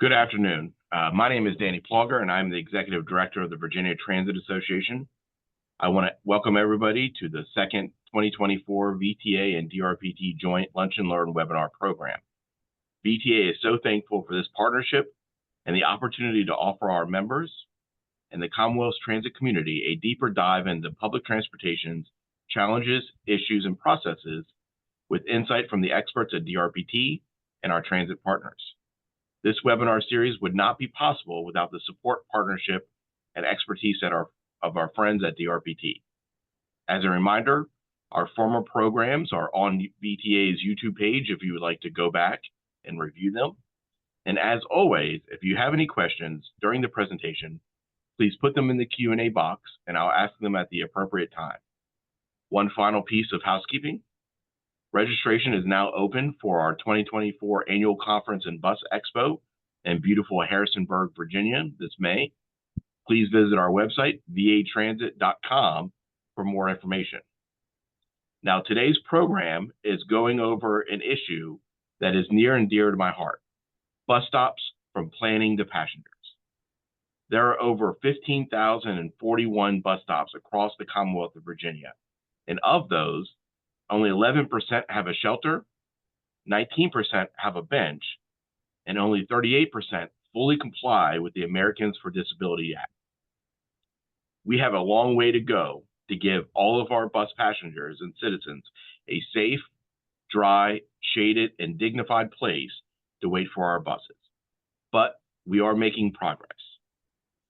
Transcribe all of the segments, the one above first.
Good afternoon. My name is Danny Plauger, and I'm the Executive Director of the Virginia Transit Association. I want to welcome everybody to the second 2024 VTA and DRPT Joint Lunch and Learn webinar program. VTA is so thankful for this partnership and the opportunity to offer our members and the Commonwealth's transit community a deeper dive into public transportation's challenges, issues, and processes with insight from the experts at DRPT and our transit partners. This webinar series would not be possible without the support, partnership, and expertise of our friends at DRPT. As a reminder, our former programs are on VTA's YouTube page if you would like to go back and review them. And as always, if you have any questions during the presentation, please put them in the Q&A box and I'll ask them at the appropriate time. One final piece of housekeeping. Registration is now open for our 2024 Annual Conference and Bus Expo in beautiful Harrisonburg, Virginia this May. Please visit our website, vatransit.com, for more information. Now, today's program is going over an issue that is near and dear to my heart, bus stops from planning to passengers. There are over 15,041 bus stops across the Commonwealth of Virginia, and of those, only 11% have a shelter, 19% have a bench, and only 38% fully comply with the Americans with Disabilities Act. We have a long way to go to give all of our bus passengers and citizens a safe, dry, shaded, and dignified place to wait for our buses. But we are making progress.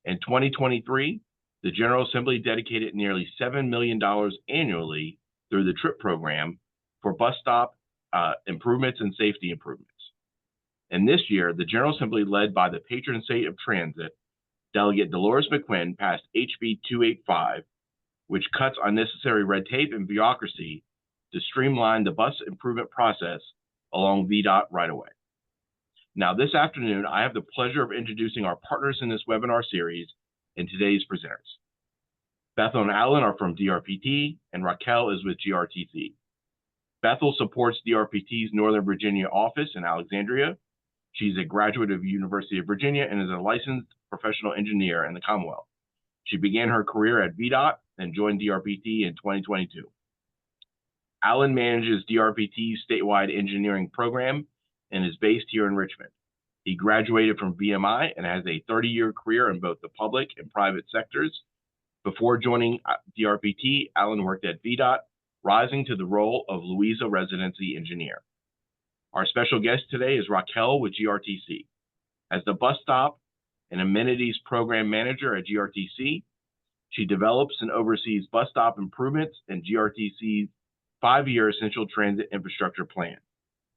In 2023, the General Assembly dedicated nearly $7 million annually through the TRIP program for bus stop improvements and safety improvements. And this year, the General Assembly, led by the patron saint of transit, Delegate Dolores McQuinn, passed HB 285, which cuts unnecessary red tape and bureaucracy to streamline the bus improvement process along VDOT right-of-way. Now, this afternoon, I have the pleasure of introducing our partners in this webinar series and today's presenters. Bethel and Alan are from DRPT, and Raquel is with GRTC. Bethel supports DRPT's Northern Virginia office in Alexandria. She's a graduate of the University of Virginia and is a licensed professional engineer in the Commonwealth. She began her career at VDOT and joined DRPT in 2022. Alan manages DRPT's statewide engineering program and is based here in Richmond. He graduated from VMI and has a 30-year career in both the public and private sectors. Before joining DRPT, Alan worked at VDOT, rising to the role of Louisa Residency Engineer. Our special guest today is Raquel with GRTC. As the bus stop and amenities program manager at GRTC, she develops and oversees bus stop improvements in GRTC's 5-year Essential Transit Infrastructure Plan.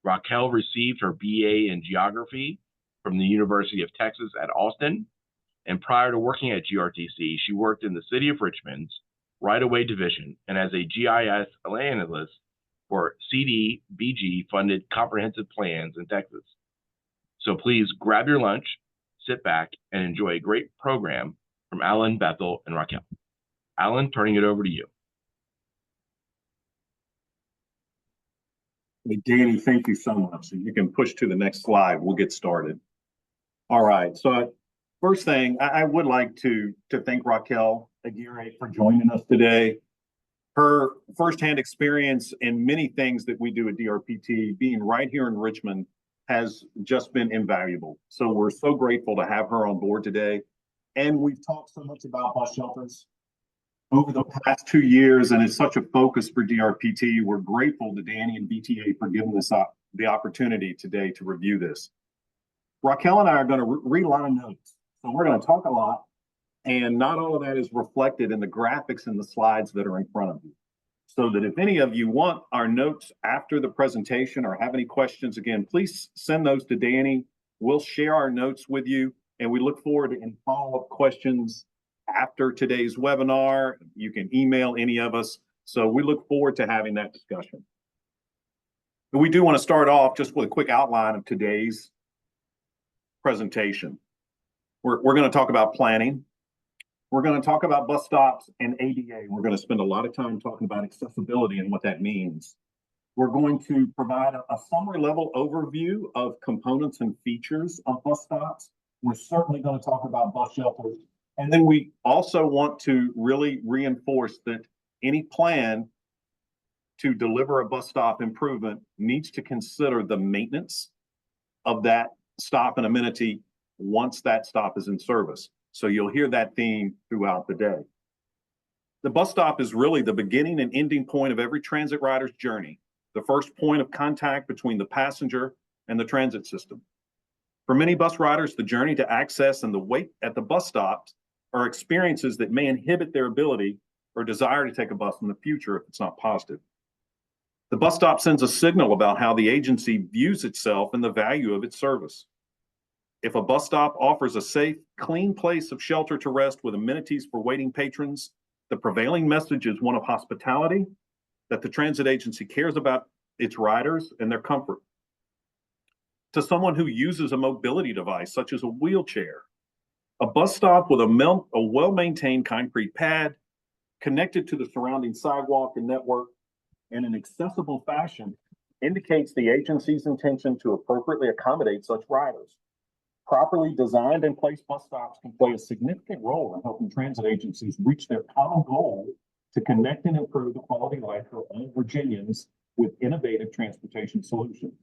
Raquel received her BA in Geography from the University of Texas at Austin. And prior to working at GRTC, she worked in the City of Richmond's right-of-way division and as a GIS analyst for CDBG-funded comprehensive plans in Texas. So please grab your lunch, sit back, and enjoy a great program from Alan, Bethel, and Raquel. Alan, turning it over to you. Hey, Danny, thank you so much. You can push to the next slide. We'll get started. All right. So first thing, I would like to thank Raquel Aquirre for joining us today. Her firsthand experience in many things that we do at DRPT, being right here in Richmond, has just been invaluable. So we're so grateful to have her on board today. And we've talked so much about bus shelters over the past 2 years, and it's such a focus for DRPT. We're grateful to Danny and VTA for giving us the opportunity today to review this. Raquel and I are going to read a lot of notes. So we're going to talk a lot, and not all of that is reflected in the graphics and the slides that are in front of you. So that if any of you want our notes after the presentation or have any questions, again, please send those to Danny. We'll share our notes with you, and we look forward to any follow-up questions after today's webinar. You can email any of us. So we look forward to having that discussion. But we do want to start off just with a quick outline of today's presentation. We're going to talk about planning. We're going to talk about bus stops and ADA. We're going to spend a lot of time talking about accessibility and what that means. We're going to provide a summary level overview of components and features of bus stops. We're certainly going to talk about bus shelters. And then we also want to really reinforce that any plan to deliver a bus stop improvement needs to consider the maintenance of that stop and amenity once that stop is in service. So you'll hear that theme throughout the day. The bus stop is really the beginning and ending point of every transit rider's journey, the first point of contact between the passenger and the transit system. For many bus riders, the journey to access and the wait at the bus stops are experiences that may inhibit their ability or desire to take a bus in the future if it's not positive. The bus stop sends a signal about how the agency views itself and the value of its service. If a bus stop offers a safe, clean place of shelter to rest with amenities for waiting patrons, the prevailing message is one of hospitality, that the transit agency cares about its riders and their comfort. To someone who uses a mobility device, such as a wheelchair, a bus stop with a well-maintained concrete pad connected to the surrounding sidewalk and network in an accessible fashion indicates the agency's intention to appropriately accommodate such riders. Properly designed and placed bus stops can play a significant role in helping transit agencies reach their common goal to connect and improve the quality of life for all Virginians with innovative transportation solutions.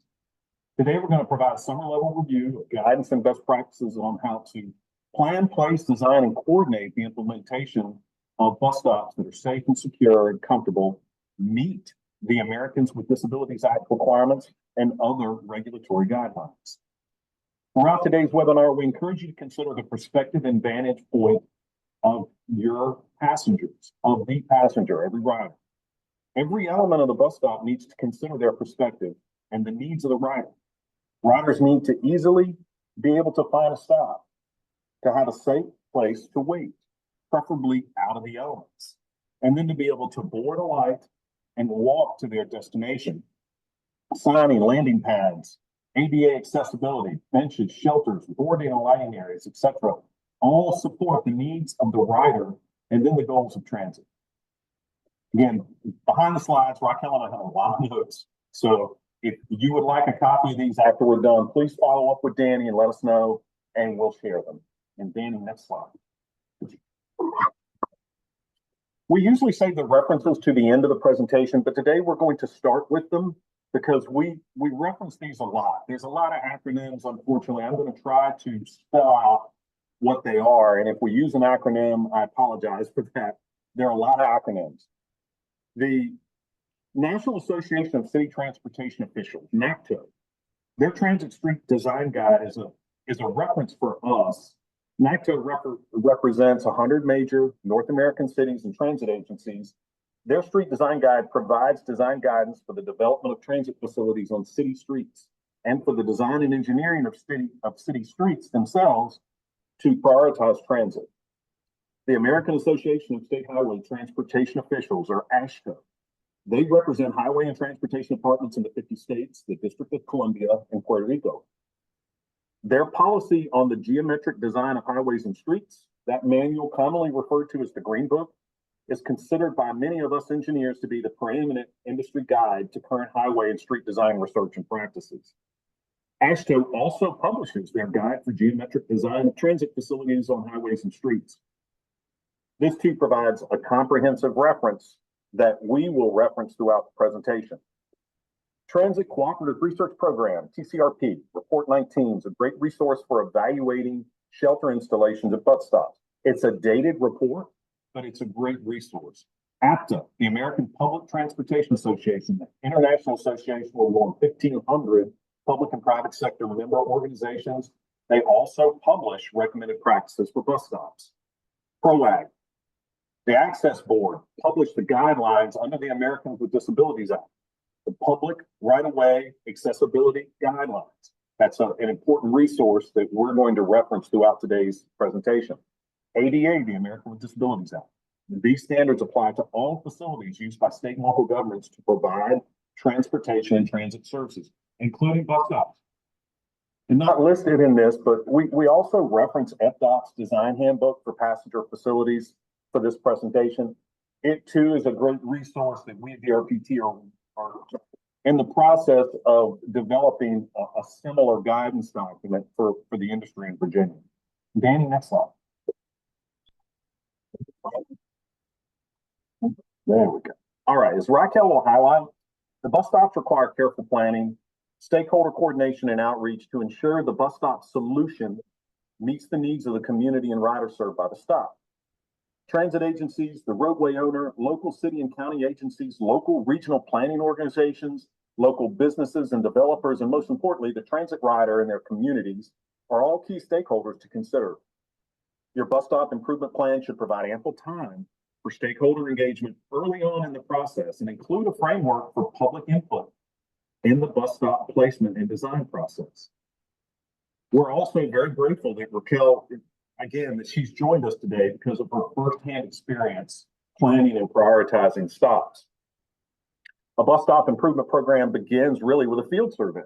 Today, we're going to provide a summary level review of guidance and best practices on how to plan, place, design, and coordinate the implementation of bus stops that are safe and secure and comfortable, meet the Americans with Disabilities Act requirements, and other regulatory guidelines. Throughout today's webinar, we encourage you to consider the perspective and vantage point of your passengers, of the passenger, every rider. Every element of the bus stop needs to consider their perspective and the needs of the rider. Riders need to easily be able to find a stop, to have a safe place to wait, preferably out of the elements, and then to be able to board a light and walk to their destination. Signing, landing pads, ADA accessibility, benches, shelters, boarding and lighting areas, etc., all support the needs of the rider and then the goals of transit. Again, behind the slides, Raquel and I have a lot of notes. So if you would like a copy of these after we're done, please follow up with Danny and let us know, and we'll share them. And Danny, next slide. We usually save the references to the end of the presentation, but today we're going to start with them because we reference these a lot. There's a lot of acronyms, unfortunately. I'm going to try to spell out what they are. And if we use an acronym, I apologize for that. There are a lot of acronyms. The National Association of City Transportation Officials, NACTO, their Transit Street Design Guide is a reference for us. NACTO represents 100 major North American cities and transit agencies. Their street design guide provides design guidance for the development of transit facilities on city streets and for the design and engineering of city streets themselves to prioritize transit. The American Association of State Highway Transportation Officials, or AASHTO, they represent highway and transportation departments in the 50 states, the District of Columbia, and Puerto Rico. Their policy on the geometric design of highways and streets, that manual commonly referred to as the Green Book, is considered by many of us engineers to be the preeminent industry guide to current highway and street design research and practices. AASHTO also publishes their guide for geometric design of transit facilities on highways and streets. This too provides a comprehensive reference that we will reference throughout the presentation. Transit Cooperative Research Program, TCRP, Report 19 is a great resource for evaluating shelter installations at bus stops. It's a dated report, but it's a great resource. APTA, the American Public Transportation Association, the international association with more than 1,500 public and private sector member organizations, they also publish recommended practices for bus stops. PROAG, the Access Board, published the guidelines under the Americans with Disabilities Act, the Public Right-of-Way Accessibility Guidelines. That's an important resource that we're going to reference throughout today's presentation. ADA, the American with Disabilities Act. These standards apply to all facilities used by state and local governments to provide transportation and transit services, including bus stops. And not listed in this, but we also reference FDOT's design handbook for passenger facilities for this presentation. It too is a great resource that we at DRPT are in the process of developing a similar guidance document for the industry in Virginia. Danny, next slide. There we go. All right, as Raquel will highlight, the bus stops require careful planning, stakeholder coordination, and outreach to ensure the bus stop solution meets the needs of the community and riders served by the stop. Transit agencies, the roadway owner, local city and county agencies, local regional planning organizations, local businesses and developers, and most importantly, the transit rider and their communities are all key stakeholders to consider. Your bus stop improvement plan should provide ample time for stakeholder engagement early on in the process and include a framework for public input in the bus stop placement and design process. We're also very grateful that Raquel, again, that she's joined us today because of her firsthand experience planning and prioritizing stops. A bus stop improvement program begins really with a field survey.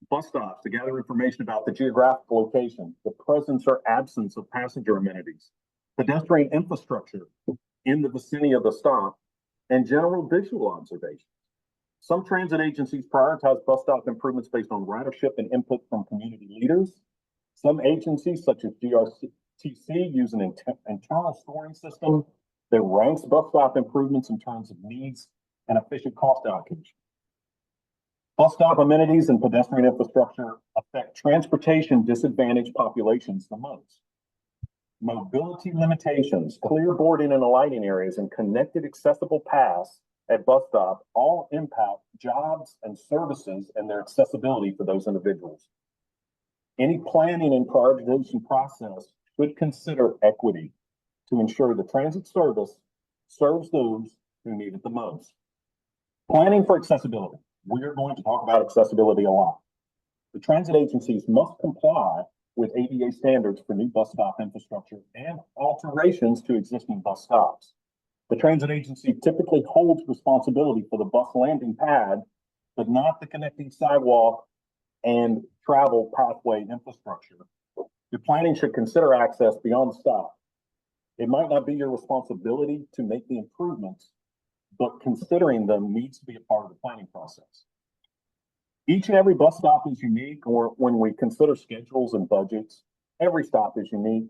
Bus stops to gather information about the geographic location, the presence or absence of passenger amenities, pedestrian infrastructure in the vicinity of the stop, and general visual observations. Some transit agencies prioritize bus stop improvements based on ridership and input from community leaders. Some agencies, such as GRTC, use an internal scoring system that ranks bus stop improvements in terms of needs and efficient cost allocation. Bus stop amenities and pedestrian infrastructure affect transportation disadvantaged populations the most. Mobility limitations, clear boarding and alighting areas, and connected accessible paths at bus stop all impact jobs and services and their accessibility for those individuals. Any planning and prioritization process should consider equity to ensure the transit service serves those who need it the most. Planning for accessibility. We are going to talk about accessibility a lot. The transit agencies must comply with ADA standards for new bus stop infrastructure and alterations to existing bus stops. The transit agency typically holds responsibility for the bus landing pad, but not the connecting sidewalk and travel pathway infrastructure. Your planning should consider access beyond the stop. It might not be your responsibility to make the improvements, but considering them needs to be a part of the planning process. Each and every bus stop is unique, or when we consider schedules and budgets, every stop is unique.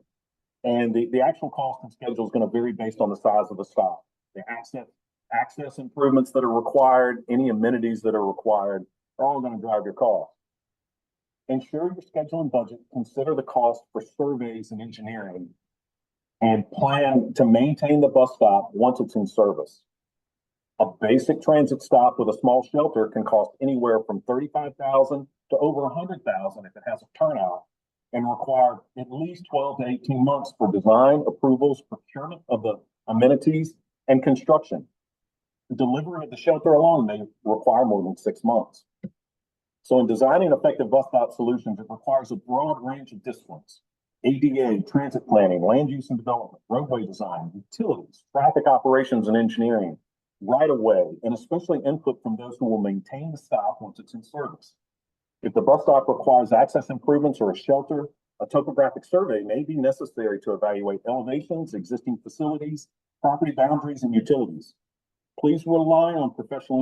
And the actual cost and schedule is going to vary based on the size of the stop. The access improvements that are required, any amenities that are required, are all going to drive your cost. Ensure your schedule and budget, consider the cost for surveys and engineering, and plan to maintain the bus stop once it's in service. A basic transit stop with a small shelter can cost anywhere from $35,000 to over $100,000 if it has a turnout, and require at least 12 to 18 months for design, approvals, procurement of the amenities, and construction. The delivery of the shelter alone may require more than 6 months. So in designing effective bus stop solutions, it requires a broad range of disciplines: ADA, transit planning, land use and development, roadway design, utilities, traffic operations and engineering, right-of-way, and especially input from those who will maintain the stop once it's in service. If the bus stop requires access improvements or a shelter, a topographic survey may be necessary to evaluate elevations, existing facilities, property boundaries, and utilities. Please rely on professional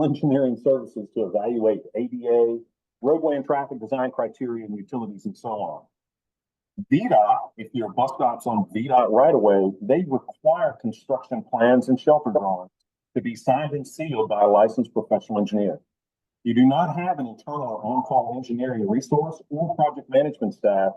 engineering services to evaluate ADA, roadway and traffic design criteria, and utilities, and so on. VDOT, if your bus stop's on VDOT right-of-way, they require construction plans and shelter drawings to be signed and sealed by a licensed professional engineer. You do not have an internal or on-call engineering resource or project management staff,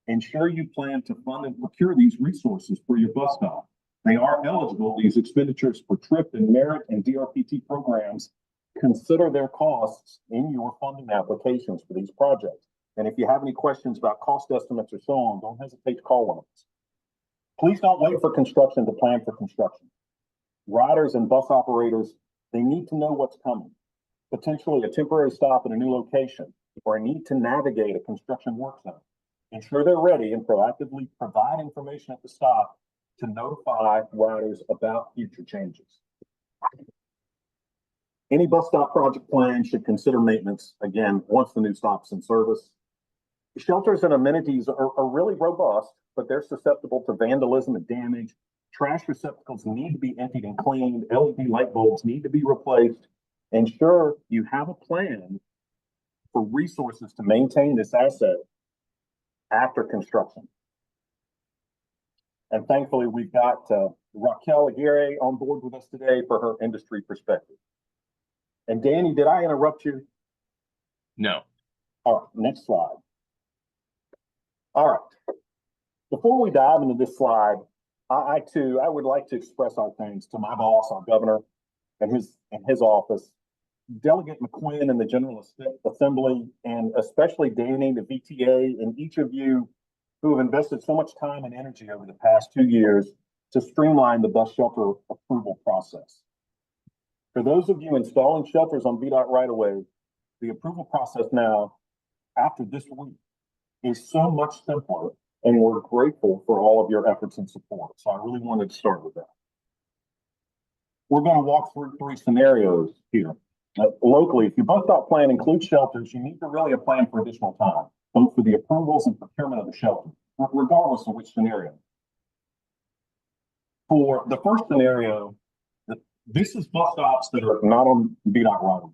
ensure you plan to fund and procure these resources for your bus stop. They are eligible, these expenditures, for TRIP and merit and DRPT programs. Consider their costs in your funding applications for these projects. And if you have any questions about cost estimates or so on, don't hesitate to call one of us. Please don't wait for construction to plan for construction. Riders and bus operators, they need to know what's coming. Potentially a temporary stop at a new location, or a need to navigate a construction work zone. Ensure they're ready and proactively provide information at the stop to notify riders about future changes. Any bus stop project plan should consider maintenance, again, once the new stop's in service. Shelters and amenities are really robust, but they're susceptible to vandalism and damage. Trash receptacles need to be emptied and cleaned. LED light bulbs need to be replaced. Ensure you have a plan for resources to maintain this asset after construction. And thankfully, we've got Raquel Aquirre on board with us today for her industry perspective. And Danny, did I interrupt you? No. All right, next slide. All right. Before we dive into this slide, I would like to express our thanks to my boss, our governor, and his office, Delegate McQuinn and the General Assembly, and especially Danny, the VTA, and each of you who have invested so much time and energy over the past 2 years to streamline the bus shelter approval process. For those of you installing shelters on VDOT right away, the approval process now, after this week, is so much simpler, and we're grateful for all of your efforts and support. So I really wanted to start with that. We're going to walk through 3 scenarios here. Locally, if your bus stop plan includes shelters, you need to really plan for additional time, both for the approvals and procurement of the shelter, regardless of which scenario. For the first scenario, this is bus stops that are not on VDOT right.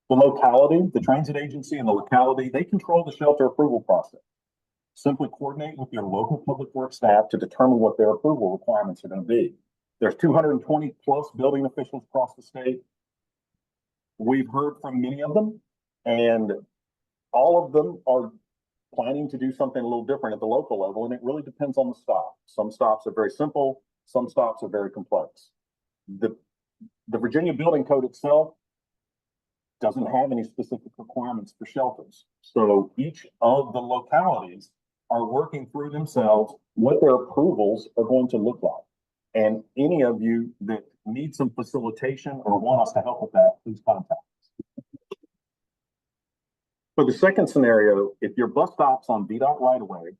The locality, the transit agency and the locality, they control the shelter approval process. Simply coordinate with your local public works staff to determine what their approval requirements are going to be. There's 220 plus building officials across the state. We've heard from many of them, and all of them are planning to do something a little different at the local level, and it really depends on the stop. Some stops are very simple, some stops are very complex. The Virginia Building Code itself doesn't have any specific requirements for shelters. So each of the localities are working through themselves what their approvals are going to look like. And any of you that need some facilitation or want us to help with that, please contact us. For the second scenario, if your bus stops on VDOT right away,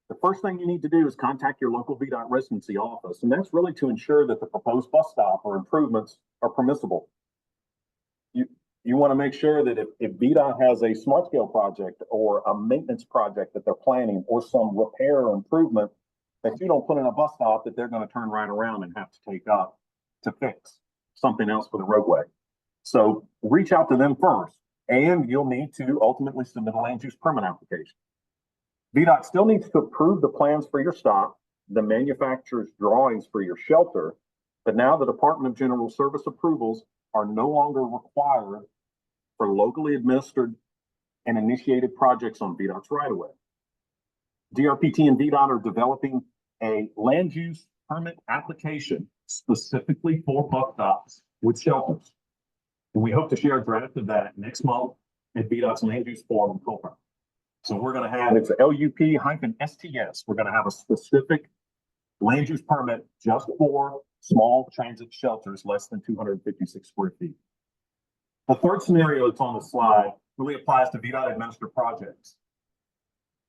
the first thing you need to do is contact your local VDOT residency office. And that's really to ensure that the proposed bus stop or improvements are permissible. You want to make sure that if VDOT has a smart scale project or a maintenance project that they're planning or some repair or improvement that you don't put in a bus stop that they're going to turn right around and have to take up to fix something else for the roadway. So reach out to them first, and you'll need to ultimately submit a land use permit application. VDOT still needs to approve the plans for your stop, the manufacturer's drawings for your shelter, but now the Department of General Service approvals are no longer required for locally administered and initiated projects on VDOT's right-of-way. DRPT and VDOT are developing a land use permit application specifically for bus stops with shelters. And we hope to share a draft of that next month at VDOT's land use forum in Colburn. So we're going to have, it's LUP-STS. We're going to have a specific land use permit just for small transit shelters less than 256 square feet. The third scenario that's on the slide really applies to VDOT administered projects.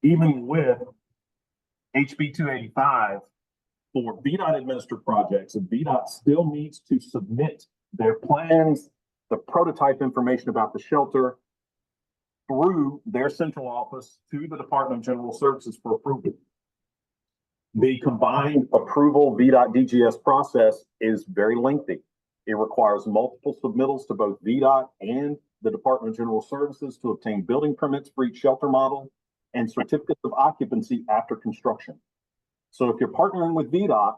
Even with HB 285, for VDOT administered projects, VDOT still needs to submit their plans, the prototype information about the shelter through their central office to the Department of General Services for approval. The combined approval VDOT DGS process is very lengthy. It requires multiple submittals to both VDOT and the Department of General Services to obtain building permits for each shelter model and certificates of occupancy after construction. So if you're partnering with VDOT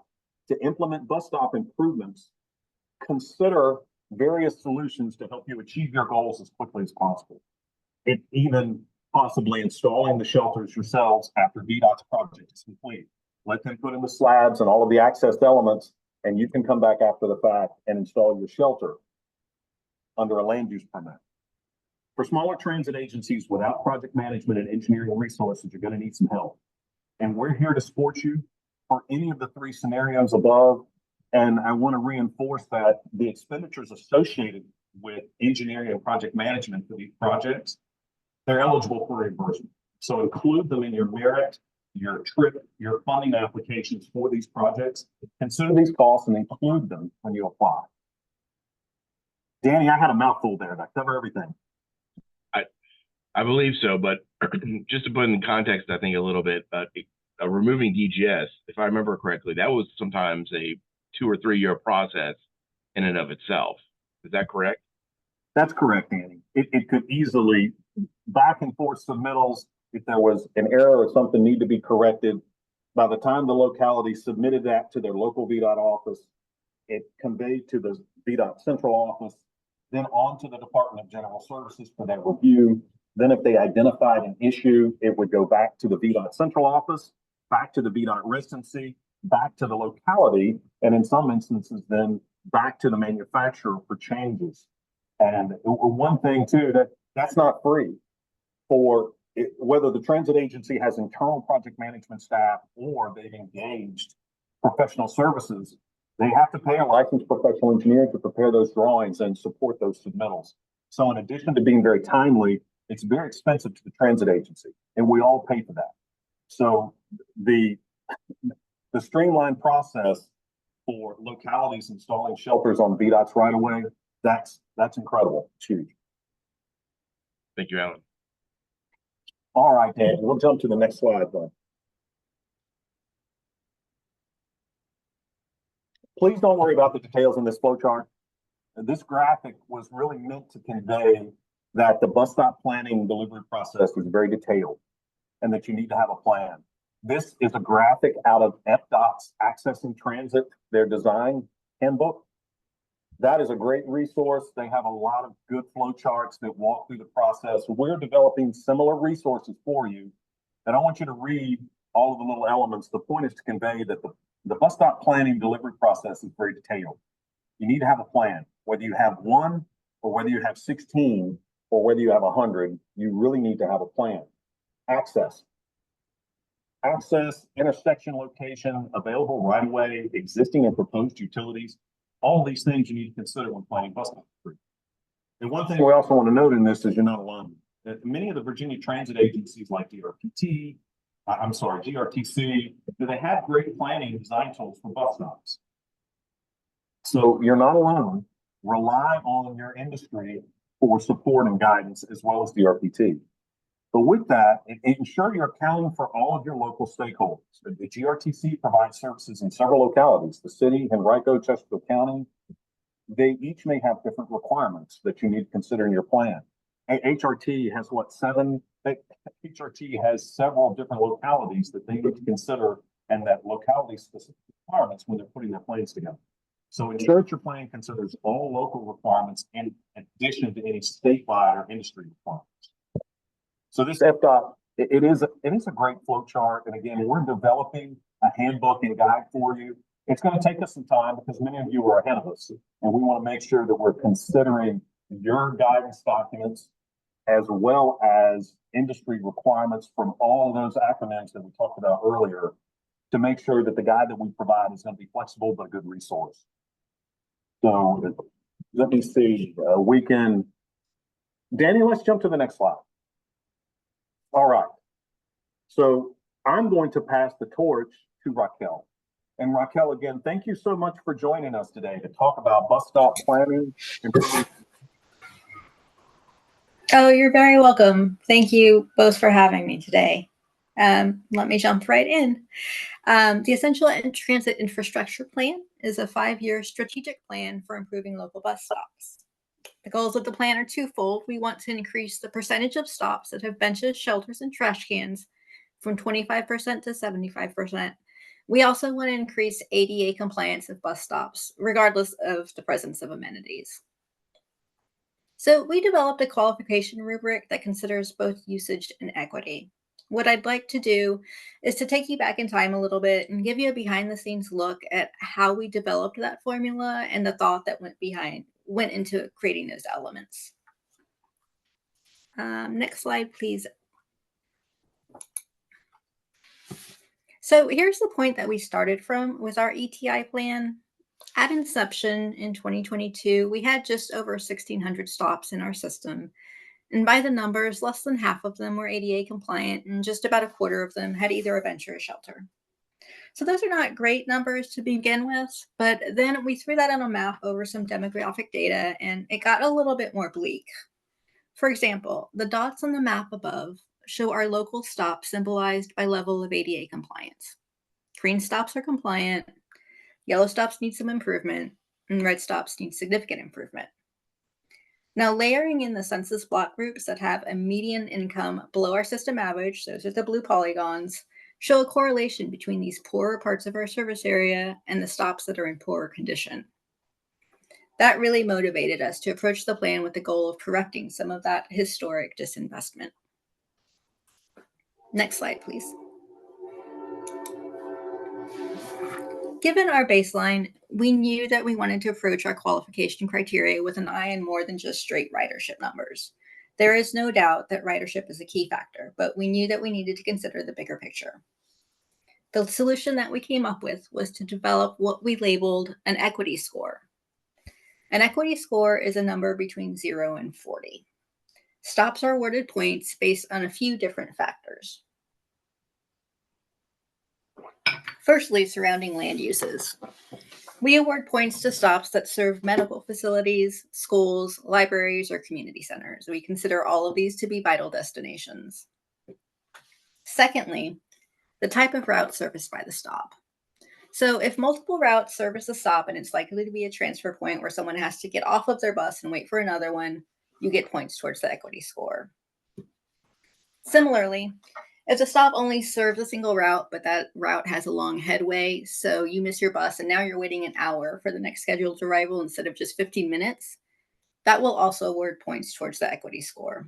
to implement bus stop improvements, consider various solutions to help you achieve your goals as quickly as possible. And even possibly installing the shelters yourselves after VDOT's project is complete. Let them put in the slabs and all of the access elements, and you can come back after the fact and install your shelter under a land use permit. For smaller transit agencies without project management and engineering resources, you're going to need some help. And we're here to support you for any of the 3 scenarios above. And I want to reinforce that the expenditures associated with engineering and project management for these projects, they're eligible for reimbursement. So include them in your merit, your trip, your funding applications for these projects. Consider these costs and include them when you apply. Danny, I had a mouthful there. Did I cover everything? I believe so, but just to put in context, I think a little bit, removing DGS, if I remember correctly, that was sometimes a 2 or 3 year process in and of itself. Is that correct? That's correct, Danny. It could easily back and forth submittals. If there was an error or something need to be corrected, by the time the locality submitted that to their local VDOT office, it conveyed to the VDOT central office, then on to the Department of General Services for their review. Then if they identified an issue, it would go back to the VDOT central office, back to the VDOT residency, back to the locality, and in some instances, then back to the manufacturer for changes. And one thing too, that's not free for it, whether the transit agency has internal project management staff or they've engaged professional services, they have to pay a licensed professional engineer to prepare those drawings and support those submittals. So in addition to being very timely, it's very expensive to the transit agency, and we all pay for that. So the streamlined process for localities installing shelters on VDOT's right of way, that's incredible. It's huge. Thank you, Alan. All right, Dan, we'll jump to the next slide then. Please don't worry about the details in this flow chart. This graphic was really meant to convey that the bus stop planning and delivery process is very detailed and that you need to have a plan. This is a graphic out of FDOT's Accessing Transit, their design handbook. That is a great resource. They have a lot of good flow charts that walk through the process. We're developing similar resources for you. And I want you to read all of the little elements. The point is to convey that the bus stop planning delivery process is very detailed. You need to have a plan. Whether you have one or whether you have 16 or whether you have 100, you really need to have a plan. Access, intersection location, available right of way, existing and proposed utilities. All these things you need to consider when planning bus stop. And one thing we also want to note in this is you're not alone. That many of the Virginia transit agencies like GRTC, they have great planning and design tools for bus stops. So you're not alone. Rely on your industry for support and guidance as well as DRPT. But with that, ensure you're accounting for all of your local stakeholders. The GRTC provides services in several localities, the city, Henrico, Chesterfield County. They each may have different requirements that you need to consider in your plan. HRT has HRT has several different localities that they need to consider and that locality specific requirements when they're putting their plans together. So ensure that your plan considers all local requirements in addition to any statewide or industry requirements. So this FDOT, it is a great flow chart. And again, we're developing a handbook and guide for you. It's going to take us some time because many of you are ahead of us. And we want to make sure that we're considering your guidance documents as well as industry requirements from all of those acronyms that we talked about earlier to make sure that the guide that we provide is going to be flexible but a good resource. So let me see, Danny, let's jump to the next slide. All right. So I'm going to pass the torch to Raquel. And Raquel, again, thank you so much for joining us today to talk about bus stop planning. Oh, you're very welcome. Thank you both for having me today. Let me jump right in. The Essential Transit Infrastructure Plan is a 5-year strategic plan for improving local bus stops. The goals of the plan are twofold. We want to increase the percentage of stops that have benches, shelters, and trash cans from 25% to 75%. We also want to increase ADA compliance of bus stops, regardless of the presence of amenities. So we developed a qualification rubric that considers both usage and equity. What I'd like to do is to take you back in time a little bit and give you a behind-the-scenes look at how we developed that formula and the thought that went into creating those elements. Next slide, please. So here's the point that we started from with our ETI plan. At inception in 2022, we had just over 1,600 stops in our system. And by the numbers, less than half of them were ADA compliant and just about a quarter of them had either a bench or a shelter. So those are not great numbers to begin with, but then we threw that on a map over some demographic data and it got a little bit more bleak. For example, the dots on the map above show our local stops symbolized by level of ADA compliance. Green stops are compliant, yellow stops need some improvement, and red stops need significant improvement. Now, layering in the census block groups that have a median income below our system average, those are the blue polygons, show a correlation between these poorer parts of our service area and the stops that are in poorer condition. That really motivated us to approach the plan with the goal of correcting some of that historic disinvestment. Next slide, please. Given our baseline, we knew that we wanted to approach our qualification criteria with an eye on more than just straight ridership numbers. There is no doubt that ridership is a key factor, but we knew that we needed to consider the bigger picture. The solution that we came up with was to develop what we labeled an equity score. An equity score is a number between 0 and 40. Stops are awarded points based on a few different factors. Firstly, surrounding land uses. We award points to stops that serve medical facilities, schools, libraries, or community centers. We consider all of these to be vital destinations. Secondly, the type of route serviced by the stop. So if multiple routes service a stop and it's likely to be a transfer point where someone has to get off of their bus and wait for another one, you get points towards the equity score. Similarly, if the stop only serves a single route, but that route has a long headway, so you miss your bus and now you're waiting an hour for the next scheduled arrival instead of just 15 minutes, that will also award points towards the equity score.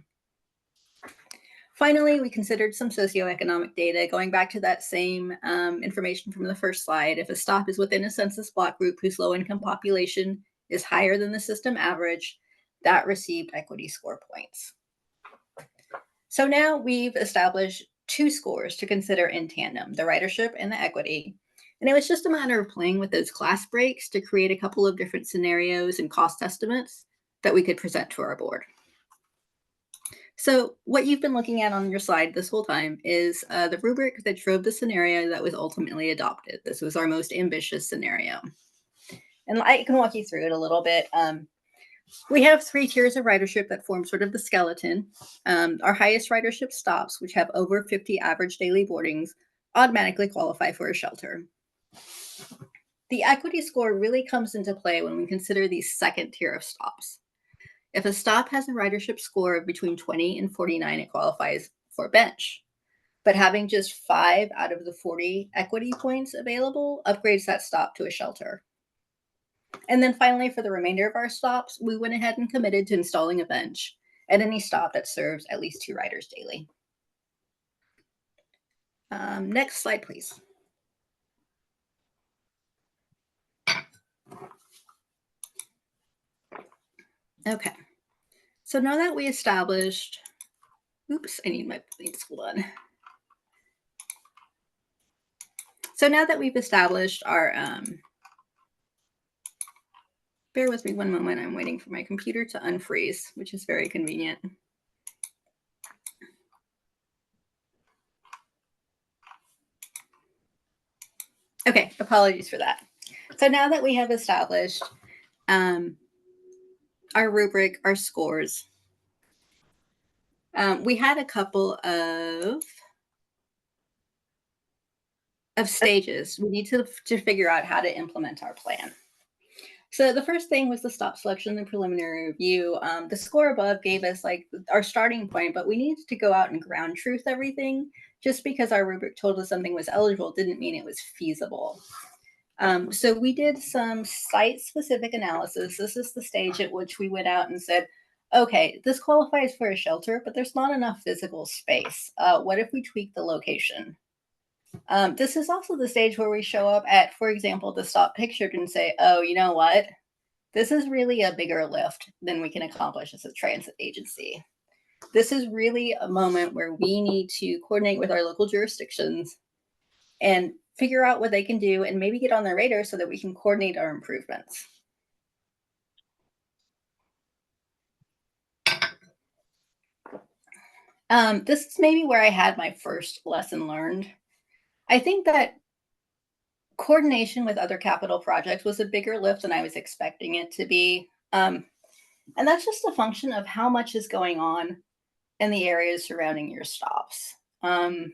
Finally, we considered some socioeconomic data going back to that same information from the first slide. If a stop is within a census block group whose low-income population is higher than the system average, that received equity score points. So now we've established two scores to consider in tandem, the ridership and the equity. And it was just a matter of playing with those class breaks to create a couple of different scenarios and cost estimates that we could present to our board. So what you've been looking at on your slide this whole time is the rubric that drove the scenario that was ultimately adopted. This was our most ambitious scenario. And I can walk you through it a little bit. We have 3 tiers of ridership that form sort of the skeleton. Our highest ridership stops, which have over 50 average daily boardings, automatically qualify for a shelter. The equity score really comes into play when we consider the second tier of stops. If a stop has a ridership score of between 20 and 49, it qualifies for a bench. But having just 5 out of the 40 equity points available upgrades that stop to a shelter. And then finally, for the remainder of our stops, we went ahead and committed to installing a bench at any stop that serves at least 2 riders daily. Next slide, please. Okay, so now that we established, oops, I need my please, hold on. So now that we've established our, bear with me one moment, I'm waiting for my computer to unfreeze, which is very convenient. Okay, apologies for that. So now that we have established our rubric, our scores, we had a couple of stages. We need to figure out how to implement our plan. So the first thing was the stop selection and preliminary review. The score above gave us like our starting point, but we needed to go out and ground truth everything. Just because our rubric told us something was eligible didn't mean it was feasible. So we did some site-specific analysis. This is the stage at which we went out and said, okay, this qualifies for a shelter, but there's not enough physical space. What if we tweak the location? This is also the stage where we show up at, for example, the stop pictured and say, oh, you know what? This is really a bigger lift than we can accomplish as a transit agency. This is really a moment where we need to coordinate with our local jurisdictions and figure out what they can do and maybe get on their radar so that we can coordinate our improvements. This is maybe where I had my first lesson learned. I think that coordination with other capital projects was a bigger lift than I was expecting it to be. And that's just a function of how much is going on in the areas surrounding your stops. There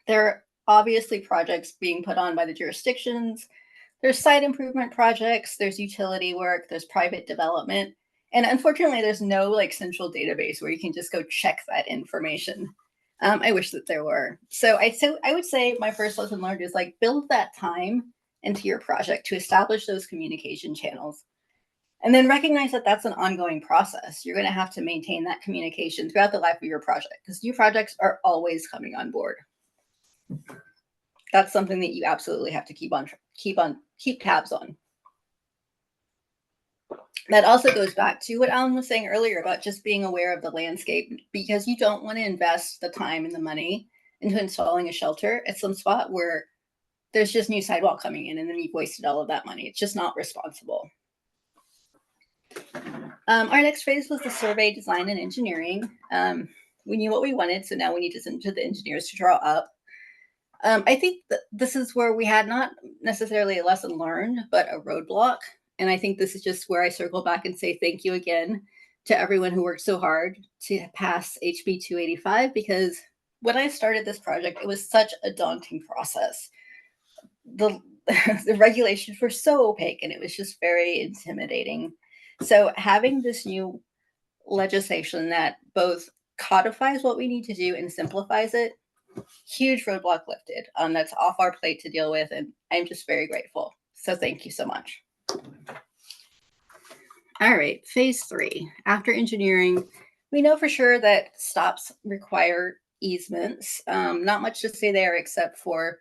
are obviously projects being put on by the jurisdictions. There's site improvement projects, there's utility work, there's private development. And unfortunately, there's no like central database where you can just go check that information. I wish that there were. So I would say my first lesson learned is like build that time into your project to establish those communication channels. And then recognize that that's an ongoing process. You're going to have to maintain that communication throughout the life of your project because new projects are always coming on board. That's something that you absolutely have to keep tabs on. That also goes back to what Alan was saying earlier about just being aware of the landscape, because you don't want to invest the time and the money into installing a shelter at some spot where there's just new sidewalk coming in and then you've wasted all of that money. It's just not responsible. Our next phase was the survey, design, and engineering. We knew what we wanted, so now we need to send to the engineers to draw up. I think that this is where we had not necessarily a lesson learned, but a roadblock. And I think this is just where I circle back and say thank you again to everyone who worked so hard to pass HB 285, because when I started this project, it was such a daunting process. The regulations were so opaque and it was just very intimidating. So having this new legislation that both codifies what we need to do and simplifies it, huge roadblock lifted. That's off our plate to deal with, and I'm just very grateful. So thank you so much. All right, phase 3. After engineering, we know for sure that stops require easements. Not much to say there except for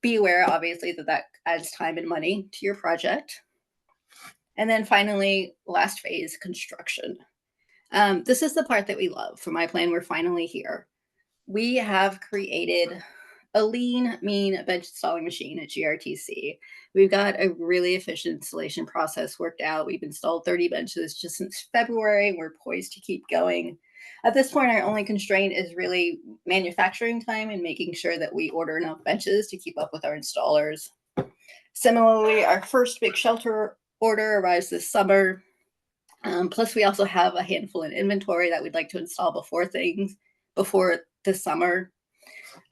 be aware, obviously, that adds time and money to your project. And then finally, last phase, construction. This is the part that we love. For my plan, we're finally here. We have created a lean, mean bench installing machine at GRTC. We've got a really efficient installation process worked out. We've installed 30 benches just since February. We're poised to keep going. At this point, our only constraint is really manufacturing time and making sure that we order enough benches to keep up with our installers. Similarly, our first big shelter order arrives this summer. Plus, we also have a handful in inventory that we'd like to install before this summer.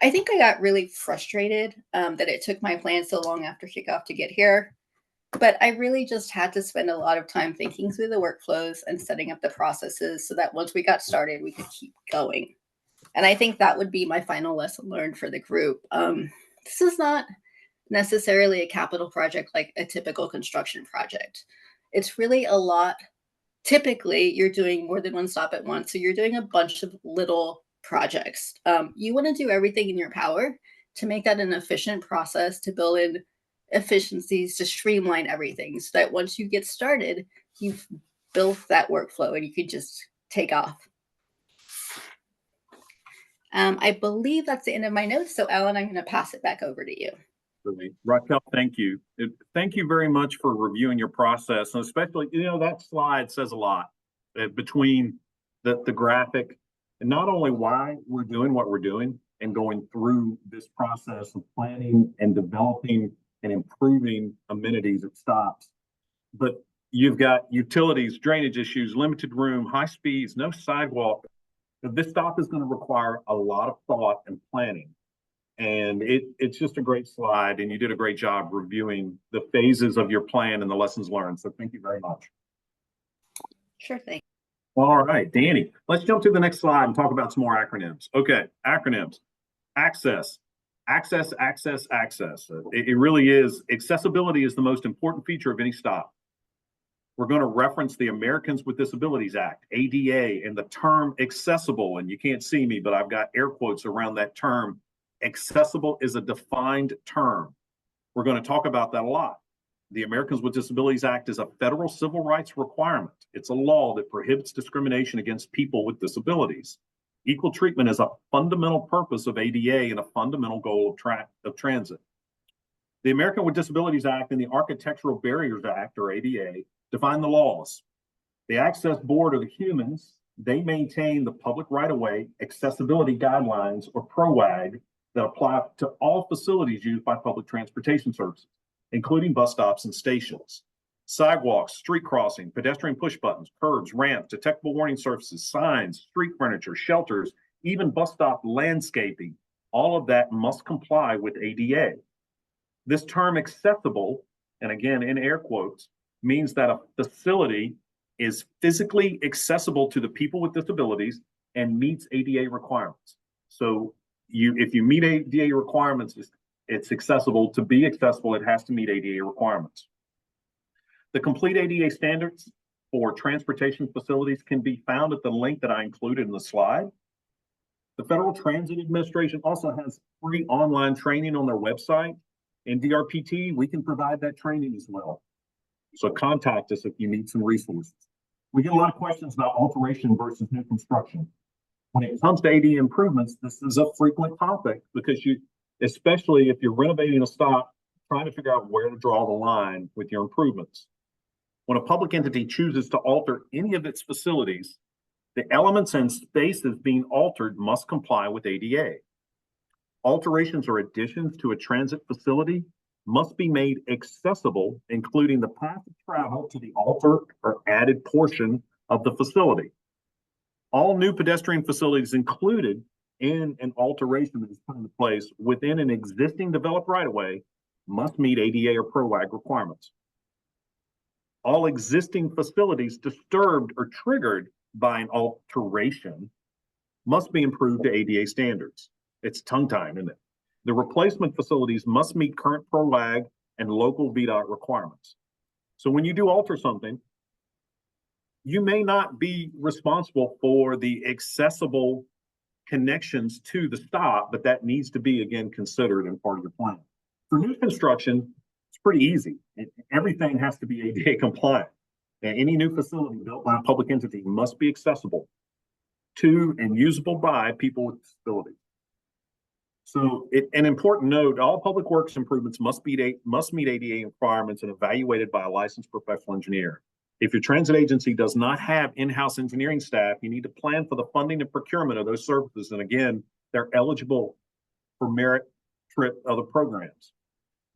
I think I got really frustrated that it took my plan so long after kickoff to get here, but I really just had to spend a lot of time thinking through the workflows and setting up the processes so that once we got started, we could keep going. And I think that would be my final lesson learned for the group. This is not necessarily a capital project like a typical construction project. It's really a lot. Typically, you're doing more than one stop at once, so you're doing a bunch of little projects. You want to do everything in your power to make that an efficient process, to build in efficiencies, to streamline everything so that once you get started, you've built that workflow and you can just take off. I believe that's the end of my notes. So Alan, I'm going to pass it back over to you. Raquel, thank you. Thank you very much for reviewing your process. And especially, that slide says a lot between the graphic and not only why we're doing what we're doing and going through this process of planning and developing and improving amenities at stops, but you've got utilities, drainage issues, limited room, high speeds, no sidewalk. This stop is going to require a lot of thought and planning. And it's just a great slide, and you did a great job reviewing the phases of your plan and the lessons learned. So thank you very much. Sure thing. All right, Danny, let's jump to the next slide and talk about some more acronyms. Okay, acronyms. Access. Access, access, access. It really is. Accessibility is the most important feature of any stop. We're going to reference the Americans with Disabilities Act, ADA, and the term accessible. And you can't see me, but I've got air quotes around that term. Accessible is a defined term. We're going to talk about that a lot. The Americans with Disabilities Act is a federal civil rights requirement. It's a law that prohibits discrimination against people with disabilities. Equal treatment is a fundamental purpose of ADA and a fundamental goal of transit. The American with Disabilities Act and the Architectural Barriers Act, or ADA, define the laws. The Access Board are the humans. They maintain the public right-of-way accessibility guidelines, or PROAG, that apply to all facilities used by public transportation services, including bus stops and stations. Sidewalks, street crossing, pedestrian push buttons, curbs, ramps, detectable warning surfaces, signs, street furniture, shelters, even bus stop landscaping, all of that must comply with ADA. This term accessible, and again in air quotes, means that a facility is physically accessible to the people with disabilities and meets ADA requirements. So if you meet ADA requirements, it's accessible. To be accessible, it has to meet ADA requirements. The complete ADA standards for transportation facilities can be found at the link that I included in the slide. The Federal Transit Administration also has free online training on their website. In DRPT, we can provide that training as well. So contact us if you need some resources. We get a lot of questions about alteration versus new construction. When it comes to ADA improvements, this is a frequent topic because especially if you're renovating a stop, trying to figure out where to draw the line with your improvements. When a public entity chooses to alter any of its facilities, the elements and spaces being altered must comply with ADA. Alterations or additions to a transit facility must be made accessible, including the path of travel to the altered or added portion of the facility. All new pedestrian facilities included in an alteration that is put into place within an existing developed right-of-way must meet ADA or PROAG requirements. All existing facilities disturbed or triggered by an alteration must be improved to ADA standards. It's tongue-tied, isn't it? The replacement facilities must meet current PROAG and local VDOT requirements. So when you do alter something, you may not be responsible for the accessible connections to the stop, but that needs to be, again, considered and part of your plan. For new construction, it's pretty easy. Everything has to be ADA compliant. And any new facility built by a public entity must be accessible to and usable by people with disabilities. So an important note, all public works improvements must meet ADA requirements and evaluated by a licensed professional engineer. If your transit agency does not have in-house engineering staff, you need to plan for the funding and procurement of those services. And again, they're eligible for merit trip other programs.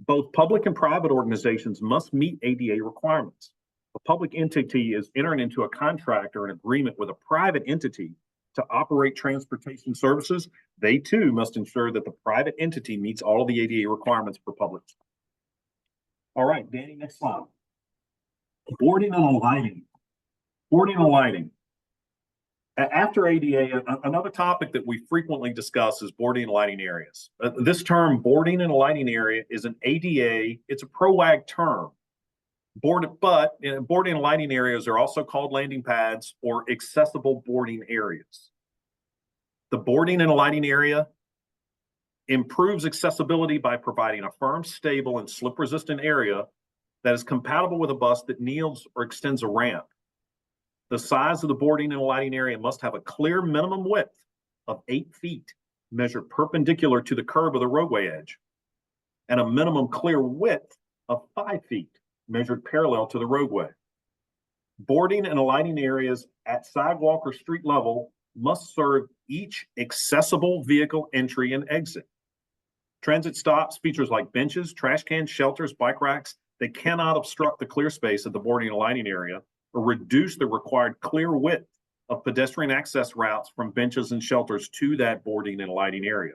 Both public and private organizations must meet ADA requirements. A public entity is entering into a contract or an agreement with a private entity to operate transportation services. They too must ensure that the private entity meets all of the ADA requirements for public. All right, Danny, next slide. Boarding and lighting. Boarding and lighting. After ADA, another topic that we frequently discuss is boarding and lighting areas. This term, boarding and lighting area, is an ADA, it's a PROAG term. Boarding and lighting areas are also called landing pads or accessible boarding areas. The boarding and lighting area improves accessibility by providing a firm, stable, and slip-resistant area that is compatible with a bus that kneels or extends a ramp. The size of the boarding and lighting area must have a clear minimum width of 8 feet, measured perpendicular to the curve of the roadway edge, and a minimum clear width of 5 feet, measured parallel to the roadway. Boarding and lighting areas at sidewalk or street level must serve each accessible vehicle entry and exit. Transit stops, features like benches, trash cans, shelters, bike racks, they cannot obstruct the clear space of the boarding and lighting area or reduce the required clear width of pedestrian access routes from benches and shelters to that boarding and lighting area.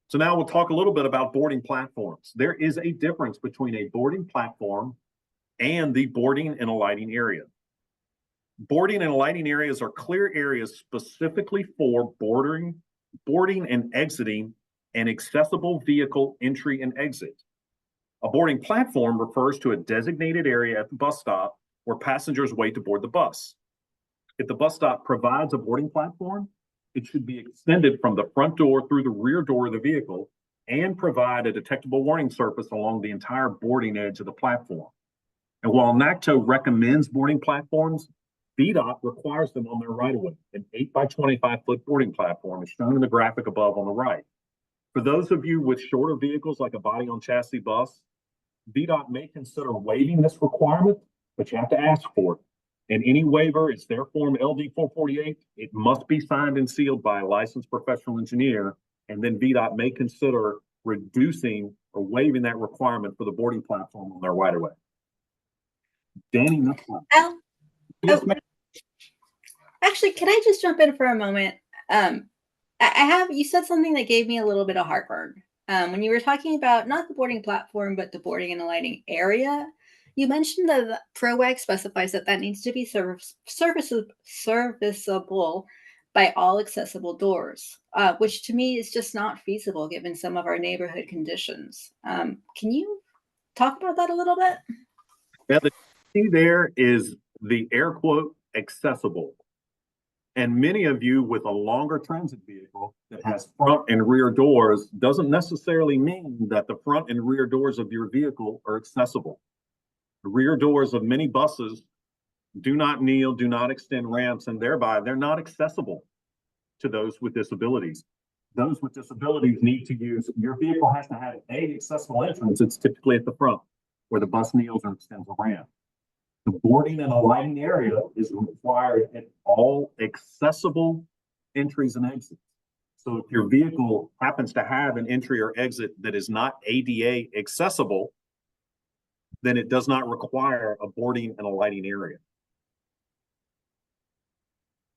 So now we'll talk a little bit about boarding platforms. There is a difference between a boarding platform and the boarding and lighting area. Boarding and lighting areas are clear areas specifically for boarding and exiting an accessible vehicle entry and exit. A boarding platform refers to a designated area at the bus stop where passengers wait to board the bus. If the bus stop provides a boarding platform, it should be extended from the front door through the rear door of the vehicle and provide a detectable warning surface along the entire boarding edge of the platform. And while NACTO recommends boarding platforms, VDOT requires them on their right-of-way. An 8 by 25 foot boarding platform is shown in the graphic above on the right. For those of you with shorter vehicles like a body on chassis bus, VDOT may consider waiving this requirement, but you have to ask for it. And any waiver is their form LD 448. It must be signed and sealed by a licensed professional engineer. And then VDOT may consider reducing or waiving that requirement for the boarding platform on their right of way. Danny, next one. Yes, ma'am. Actually, can I just jump in for a moment? You said something that gave me a little bit of heartburn. When you were talking about not the boarding platform, but the boarding and the lighting area, You mentioned that the ProWag specifies that needs to be serviceable by all accessible doors, which to me is just not feasible given some of our neighborhood conditions. Can you talk about that a little bit? Yeah, the key there is the air quote accessible. And many of you with a longer transit vehicle that has front and rear doors doesn't necessarily mean that the front and rear doors of your vehicle are accessible. The rear doors of many buses do not kneel, do not extend ramps, and thereby they're not accessible to those with disabilities. Those with disabilities need to use, your vehicle has to have an accessible entrance. It's typically at the front where the bus kneels or extends a ramp. The boarding and alighting area is required at all accessible entries and exits. So if your vehicle happens to have an entry or exit that is not ADA accessible, then it does not require a boarding and alighting area.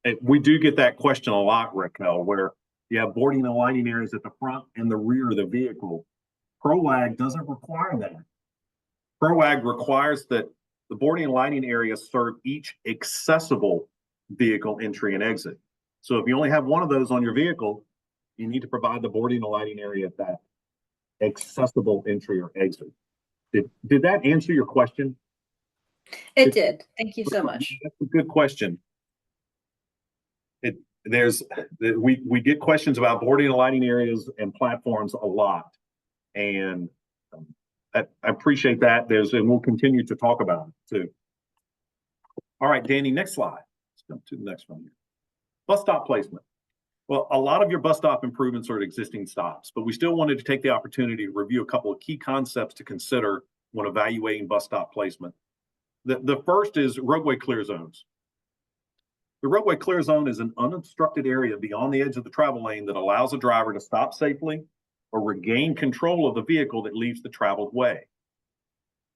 And we do get that question a lot, Raquel, where you have boarding and alighting areas at the front and the rear of the vehicle. ProWag doesn't require that. ProWag requires that the boarding and lighting areas serve each accessible vehicle entry and exit. So if you only have one of those on your vehicle, you need to provide the boarding and lighting area at that accessible entry or exit. Did that answer your question? It did. Thank you so much. That's a good question. We get questions about boarding and lighting areas and platforms a lot. And I appreciate that. And we'll continue to talk about it too. All right, Danny, next slide. Let's jump to the next one here. Bus stop placement. Well, a lot of your bus stop improvements are at existing stops, but we still wanted to take the opportunity to review a couple of key concepts to consider when evaluating bus stop placement. The first is roadway clear zones. The roadway clear zone is an unobstructed area beyond the edge of the travel lane that allows a driver to stop safely or regain control of the vehicle that leaves the traveled way.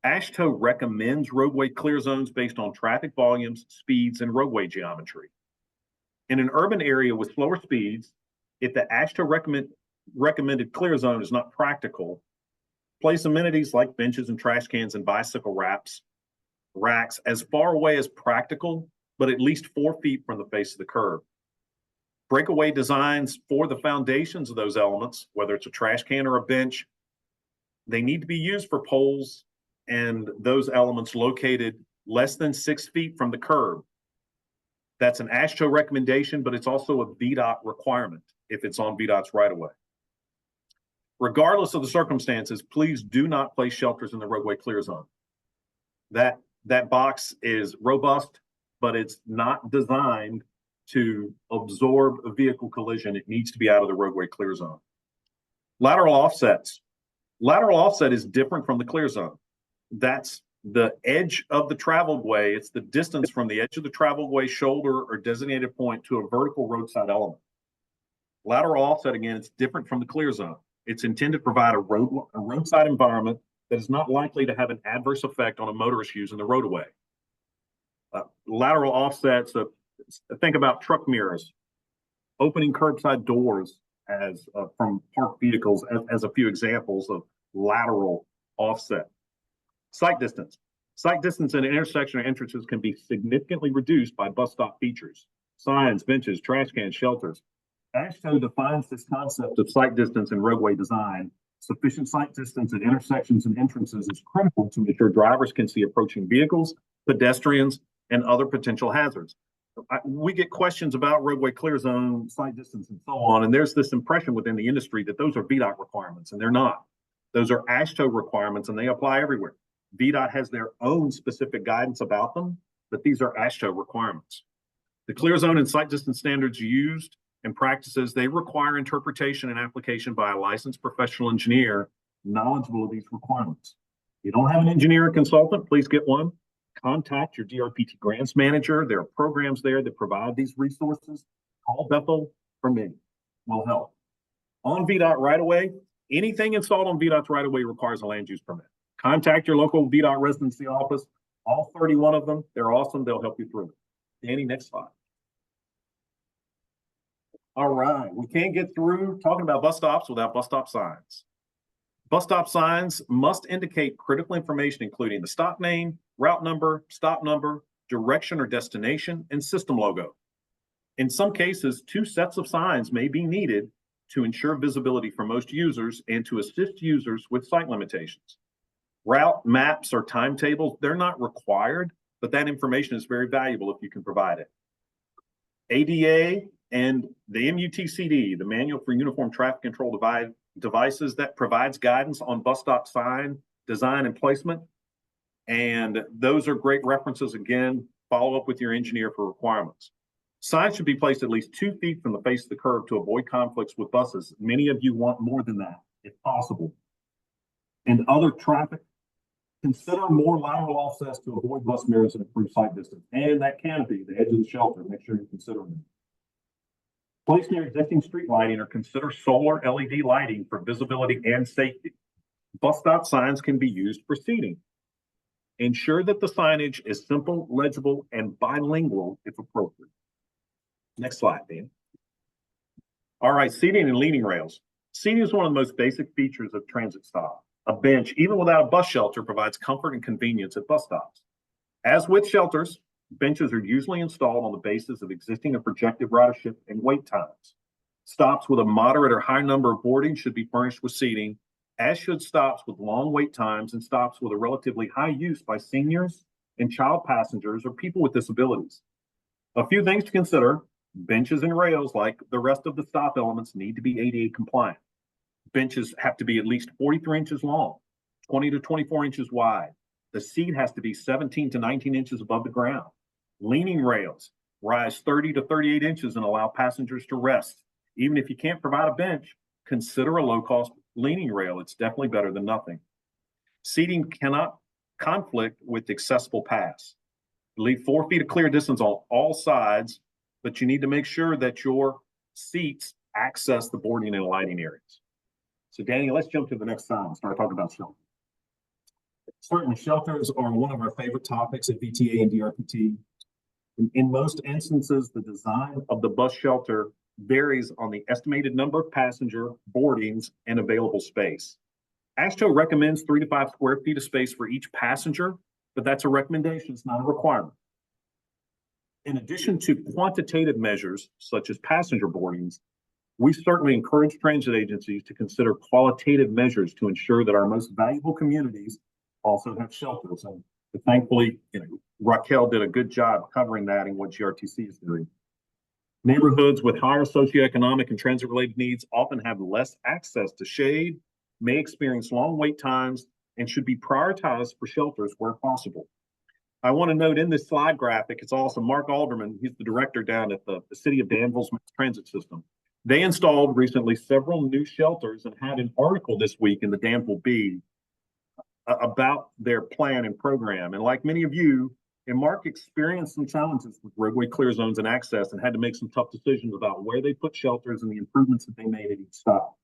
AASHTO recommends roadway clear zones based on traffic volumes, speeds, and roadway geometry. In an urban area with slower speeds, if the AASHTO recommended clear zone is not practical, place amenities like benches and trash cans and bicycle racks as far away as practical, but at least 4 feet from the face of the curb. Breakaway designs for the foundations of those elements, whether it's a trash can or a bench, they need to be used for poles and those elements located less than 6 feet from the curb. That's an AASHTO recommendation, but it's also a VDOT requirement if it's on VDOT's right of way. Regardless of the circumstances, please do not place shelters in the roadway clear zone. That box is robust, but it's not designed to absorb a vehicle collision. It needs to be out of the roadway clear zone. Lateral offsets. Lateral offset is different from the clear zone. That's the edge of the traveled way. It's the distance from the edge of the traveled way shoulder or designated point to a vertical roadside element. Lateral offset, again, it's different from the clear zone. It's intended to provide a roadside environment that is not likely to have an adverse effect on a motorist using the roadway. Lateral offsets, think about truck mirrors, opening curbside doors as from parked vehicles as a few examples of lateral offset. Sight distance. Sight distance in an intersection or entrances can be significantly reduced by bus stop features, signs, benches, trash cans, shelters. AASHTO defines this concept of sight distance in roadway design. Sufficient sight distance at intersections and entrances is critical to ensure drivers can see approaching vehicles, pedestrians, and other potential hazards. We get questions about roadway clear zone, sight distance, and so on, and there's this impression within the industry that those are VDOT requirements, and they're not. Those are AASHTO requirements, and they apply everywhere. VDOT has their own specific guidance about them, but these are AASHTO requirements. The clear zone and sight distance standards used and practices, they require interpretation and application by a licensed professional engineer knowledgeable of these requirements. If you don't have an engineer or consultant, please get one. Contact your DRPT grants manager. There are programs there that provide these resources. Call Bethel for me. Will help. On VDOT right-of-way, anything installed on VDOT's right-of-way requires a land use permit. Contact your local VDOT residency office. All 31 of them, they're awesome. They'll help you through it. Danny, next slide. All right, we can't get through talking about bus stops without bus stop signs. Bus stop signs must indicate critical information, including the stop name, route number, stop number, direction or destination, and system logo. In some cases, 2 sets of signs may be needed to ensure visibility for most users and to assist users with sight limitations. Route maps or timetables, they're not required, but that information is very valuable if you can provide it. ADA and the MUTCD, the Manual for Uniform Traffic Control Devices, that provides guidance on bus stop sign design and placement. And those are great references. Again, follow up with your engineer for requirements. Signs should be placed at least 2 feet from the face of the curb to avoid conflicts with buses. Many of you want more than that, if possible. And other traffic, consider more lateral offsets to avoid bus mirrors and improve sight distance. And that canopy, the edge of the shelter, make sure you're considering it. Place near existing street lighting or consider solar LED lighting for visibility and safety. Bus stop signs can be used for seating. Ensure that the signage is simple, legible, and bilingual if appropriate. Next slide, Dan. All right, seating and leaning rails. Seating is one of the most basic features of transit stop. A bench, even without a bus shelter, provides comfort and convenience at bus stops. As with shelters, benches are usually installed on the basis of existing and projected ridership and wait times. Stops with a moderate or high number of boardings should be furnished with seating, as should stops with long wait times and stops with a relatively high use by seniors and child passengers or people with disabilities. A few things to consider: benches and rails, like the rest of the stop elements, need to be ADA compliant. Benches have to be at least 43 inches long, 20 to 24 inches wide. The seat has to be 17 to 19 inches above the ground. Leaning rails rise 30 to 38 inches and allow passengers to rest. Even if you can't provide a bench, consider a low-cost leaning rail. It's definitely better than nothing. Seating cannot conflict with accessible paths. Leave 4 feet of clear distance on all sides, but you need to make sure that your seats access the boarding and lighting areas. So Danny, let's jump to the next slide and start talking about shelters. Certainly, shelters are one of our favorite topics at VTA and DRPT. In most instances, the design of the bus shelter varies on the estimated number of passenger boardings and available space. AASHTO recommends 3 to 5 square feet of space for each passenger, but that's a recommendation, it's not a requirement. In addition to quantitative measures, such as passenger boardings, we certainly encourage transit agencies to consider qualitative measures to ensure that our most valuable communities also have shelters. And thankfully, Raquel did a good job covering that in what GRTC is doing. Neighborhoods with higher socioeconomic and transit-related needs often have less access to shade, may experience long wait times, and should be prioritized for shelters where possible. I want to note in this slide graphic, it's also Mark Alderman, he's the director down at the City of Danville's transit system. They installed recently several new shelters and had an article this week in the Danville Bee about their plan and program. And like many of you, and Mark experienced some challenges with roadway clear zones and access and had to make some tough decisions about where they put shelters and the improvements that they made at each stop.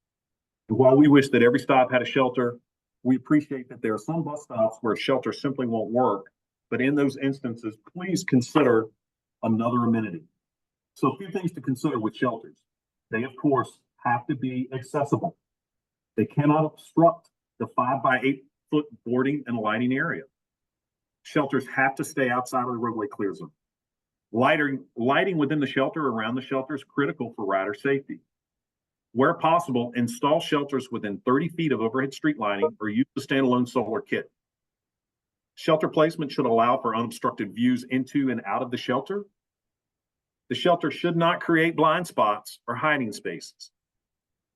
And while we wish that every stop had a shelter, we appreciate that there are some bus stops where a shelter simply won't work. But in those instances, please consider another amenity. So a few things to consider with shelters. They, of course, have to be accessible. They cannot obstruct the 5 by 8 foot boarding and lighting area. Shelters have to stay outside of the roadway clear zone. Lighting within the shelter or around the shelter is critical for rider safety. Where possible, install shelters within 30 feet of overhead street lighting or use the standalone solar kit. Shelter placement should allow for unobstructed views into and out of the shelter. The shelter should not create blind spots or hiding spaces.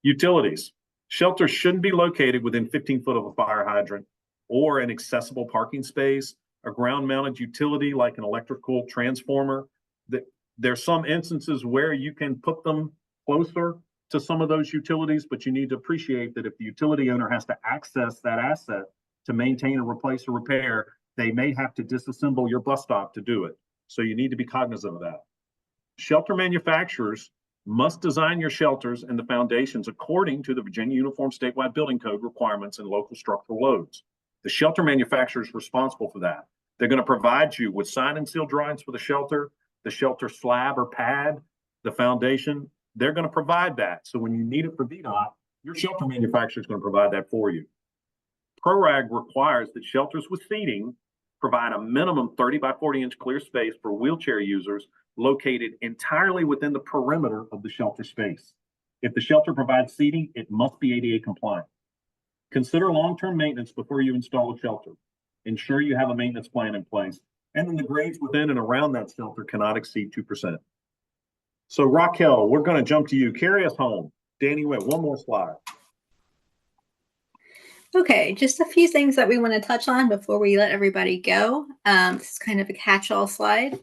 Utilities. Shelters shouldn't be located within 15 foot of a fire hydrant or an accessible parking space, a ground-mounted utility like an electrical transformer. There's some instances where you can put them closer to some of those utilities, but you need to appreciate that if the utility owner has to access that asset to maintain or replace or repair, they may have to disassemble your bus stop to do it. So you need to be cognizant of that. Shelter manufacturers must design your shelters and the foundations according to the Virginia Uniform Statewide Building Code requirements and local structural loads. The shelter manufacturer is responsible for that. They're going to provide you with sign and seal drawings for the shelter slab or pad, the foundation. They're going to provide that. So when you need it for VDOT, your shelter manufacturer is going to provide that for you. PRORAG requires that shelters with seating provide a minimum 30 by 40 inch clear space for wheelchair users located entirely within the perimeter of the shelter space. If the shelter provides seating, it must be ADA compliant. Consider long-term maintenance before you install a shelter. Ensure you have a maintenance plan in place, and then the grades within and around that shelter cannot exceed 2%. So Raquel, we're going to jump to you. Carry us home. Danny, wait, one more slide. Okay, just a few things that we want to touch on before we let everybody go. This is kind of a catch-all slide.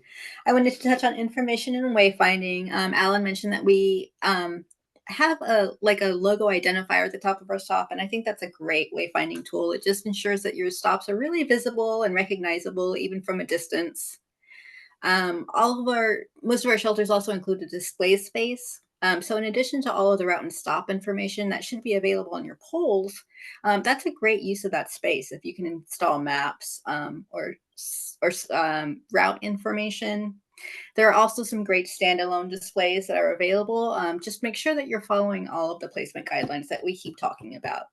I wanted to touch on information and wayfinding. Alan mentioned that we have a logo identifier at the top of our stop, and I think that's a great wayfinding tool. It just ensures that your stops are really visible and recognizable even from a distance. Most of our shelters also include a display space. So in addition to all of the route and stop information that should be available on your poles, that's a great use of that space. If you can install maps or route information. There are also some great standalone displays that are available. Just make sure that you're following all of the placement guidelines that we keep talking about.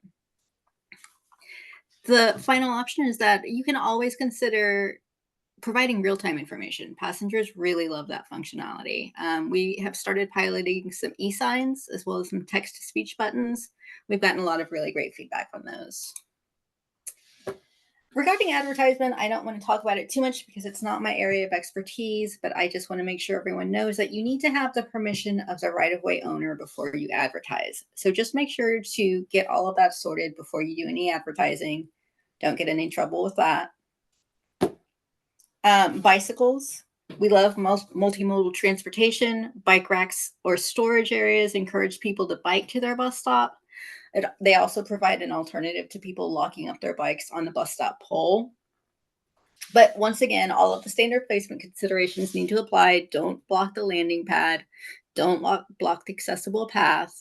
The final option is that you can always consider providing real-time information. Passengers really love that functionality. We have started piloting some e-signs as well as some text-to-speech buttons. We've gotten a lot of really great feedback on those. Regarding advertisement, I don't want to talk about it too much because it's not my area of expertise, but I just want to make sure everyone knows that you need to have the permission of the right-of-way owner before you advertise. So just make sure to get all of that sorted before you do any advertising. Don't get in any trouble with that. Bicycles. We love multimodal transportation. Bike racks or storage areas encourage people to bike to their bus stop. They also provide an alternative to people locking up their bikes on the bus stop pole. But once again, all of the standard placement considerations need to apply. Don't block the landing pad. Don't block the accessible path.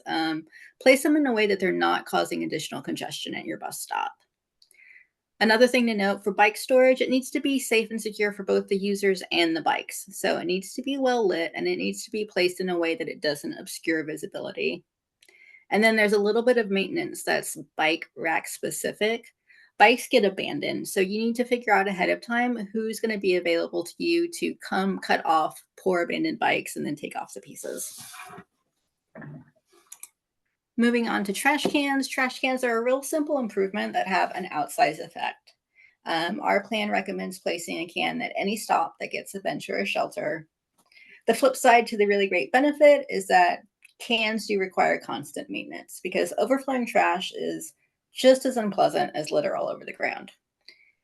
Place them in a way that they're not causing additional congestion at your bus stop. Another thing to note for bike storage, it needs to be safe and secure for both the users and the bikes. So it needs to be well lit and it needs to be placed in a way that it doesn't obscure visibility. And then there's a little bit of maintenance that's bike rack specific. Bikes get abandoned, so you need to figure out ahead of time who's going to be available to you to come cut off poor abandoned bikes and then take off the pieces. Moving on to trash cans. Trash cans are a real simple improvement that have an outsized effect. Our plan recommends placing a can at any stop that gets a bench or a shelter. The flip side to the really great benefit is that cans do require constant maintenance because overflowing trash is just as unpleasant as litter all over the ground.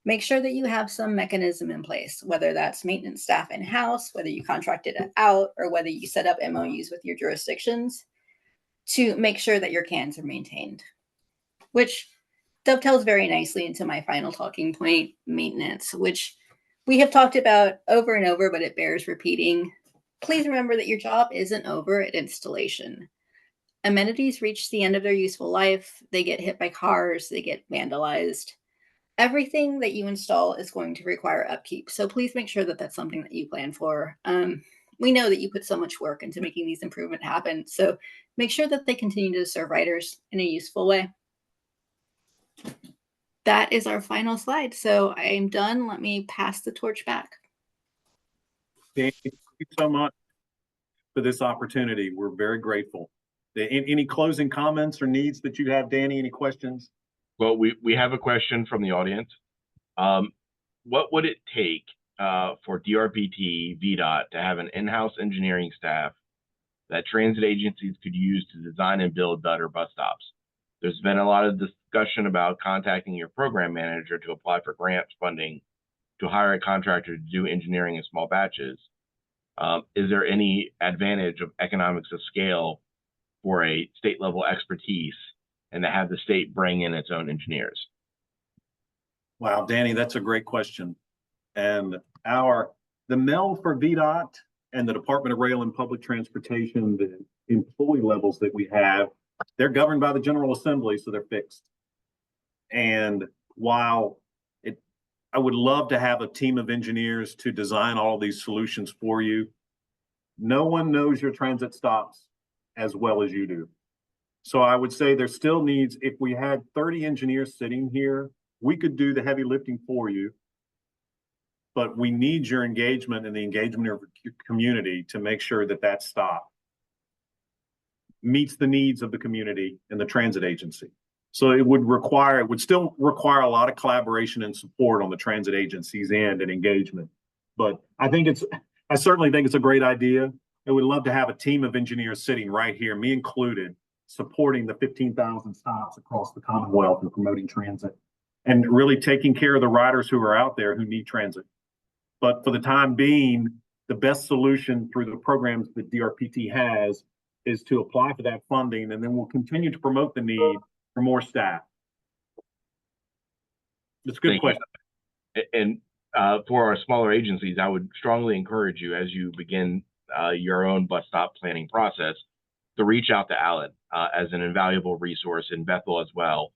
Make sure that you have some mechanism in place, whether that's maintenance staff in-house, whether you contracted it out, or whether you set up MOUs with your jurisdictions to make sure that your cans are maintained, which dovetails very nicely into my final talking point, maintenance, which we have talked about over and over, but it bears repeating. Please remember that your job isn't over at installation. Amenities reach the end of their useful life. They get hit by cars, they get vandalized. Everything that you install is going to require upkeep. So please make sure that that's something that you plan for. We know that you put so much work into making these improvements happen. So make sure that they continue to serve riders in a useful way. That is our final slide. So I am done. Let me pass the torch back. Thank you so much for this opportunity. We're very grateful. Any closing comments or needs that you have, Danny? Any questions? Well, we have a question from the audience. What would it take for DRPT, VDOT to have an in-house engineering staff that transit agencies could use to design and build better bus stops? There's been a lot of discussion about contacting your program manager to apply for grant funding to hire a contractor to do engineering in small batches. Is there any advantage of economics of scale for a state level expertise and to have the state bring in its own engineers? Wow, Danny, that's a great question. And the MEL for VDOT and the Department of Rail and Public Transportation, the employee levels that we have, they're governed by the General Assembly, so they're fixed. And while I would love to have a team of engineers to design all of these solutions for you, no one knows your transit stops as well as you do. So I would say there still needs, if we had 30 engineers sitting here, we could do the heavy lifting for you, but we need your engagement and the engagement of your community to make sure that that stop meets the needs of the community and the transit agency. So it would still require a lot of collaboration and support on the transit agency's end and engagement. But I certainly think it's a great idea. I would love to have a team of engineers sitting right here, me included, supporting the 15,000 stops across the Commonwealth and promoting transit and really taking care of the riders who are out there who need transit. But for the time being, the best solution through the programs that DRPT has is to apply for that funding, and then we'll continue to promote the need for more staff. It's a good question. And for our smaller agencies, I would strongly encourage you as you begin your own bus stop planning process to reach out to Alan as an invaluable resource, in Bethel as well,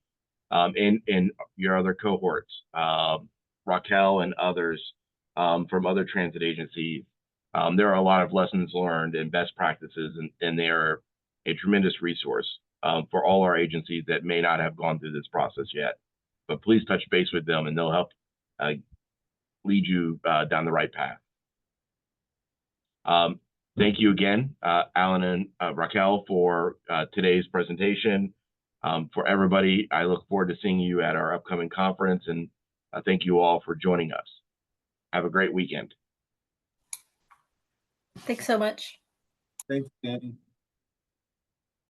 in your other cohorts, Raquel and others from other transit agencies. There are a lot of lessons learned and best practices, and they are a tremendous resource for all our agencies that may not have gone through this process yet. But please touch base with them, and they'll help lead you down the right path. Thank you again, Alan and Raquel, for today's presentation. For everybody, I look forward to seeing you at our upcoming conference, and thank you all for joining us. Have a great weekend. Thanks so much. Thanks, Danny.